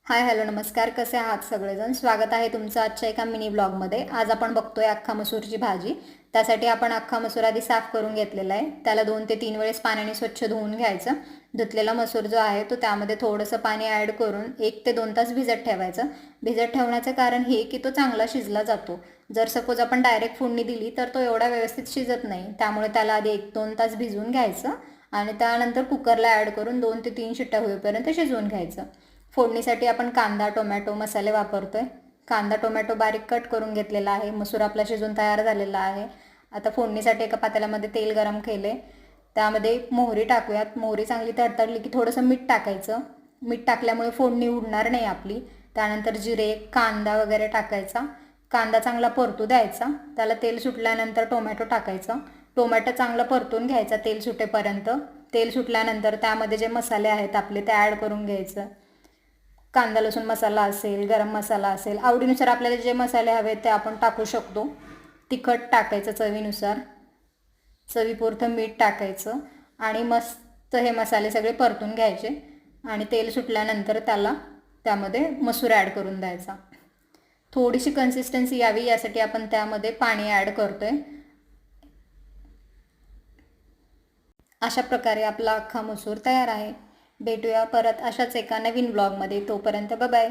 Hi hello नमस्कार. कसे आहात सगळेजण? स्वागत आहे तुमचं आजच्या एका मिनी ब्लॉगमध्ये. आज आपण बघतोय अख्खा मसूरची भाजी. त्यासाठी आपण अख्खा मसूर आधी साफ करून घेतलेला आहे. त्याला 2 ते 3 वेळेस पाण्याने स्वच्छ धुवून घ्यायचं. धुतलेला मसूर जो आहे तो त्यामध्ये थोडंसं पाणी ॲड करून 1 ते 2 तास भिजत ठेवायचं. भिजत ठेवण्याचं कारण हे की तो चांगला शिजला जातो. जर सपोज आपण डायरेक्ट फोडणी दिली तर तो एवढा व्यवस्थित शिजत नाही. त्यामुळे त्याला आधी 1-2 तास भिजवून घ्यायचं आणि त्यानंतर कुकरला ॲड करून 2 ते 3 शिट्ट्या होईपर्यंत शिजवून घ्यायचं. फोडणीसाठी आपण कांदा टोमॅटो मसाले वापरतोय. कांदा टोमॅटो बारीक कट करून घेतलेला आहे. मसूर आपला शिजून तयार झालेला आहे. आता फोडणीसाठी एका पातेल्यामध्ये तेल गरम केले. त्यामध्ये मोहरी टाकूयात. मोहरी चांगली तडतडली की थोडंसं मीठ टाकायचं. मीठ टाकल्यामुळे फोडणी उडणार नाही आपली. त्यानंतर जिरे कांदा वगैरे टाकायचा. कांदा चांगला परतू द्यायचा. त्याला तेल सुटल्यानंतर टोमॅटो टाकायचं. टोमॅटो चांगला परतून घ्यायचा तेल सुटेपर्यंत. तेल सुटल्यानंतर त्यामध्ये जे मसाले आहेत आपले ते ॲड करून घ्यायचं. कांदा लसूण मसाला असेल, गरम मसाला असेल, आवडीनुसार आपल्याला जे मसाले हवे ते आपण टाकू शकतो. तिखट टाकायचं चवीनुसार. चवीपुरतं मीठ टाकायचं आणि मस्त हे मसाले सगळे परतून घ्यायचे आणि तेल सुटल्यानंतर त्यामध्ये मसूर ॲड करून द्यायचा. थोडीशी कन्सिस्टन्सी यावी यासाठी आपण त्यामध्ये पाणी ॲड करतोय. अशा प्रकारे आपला अख्खा मसूर तयार आहे. भेटूया परत अशाच एका नवीन ब्लॉगमध्ये. तोपर्यंत बाय बाय.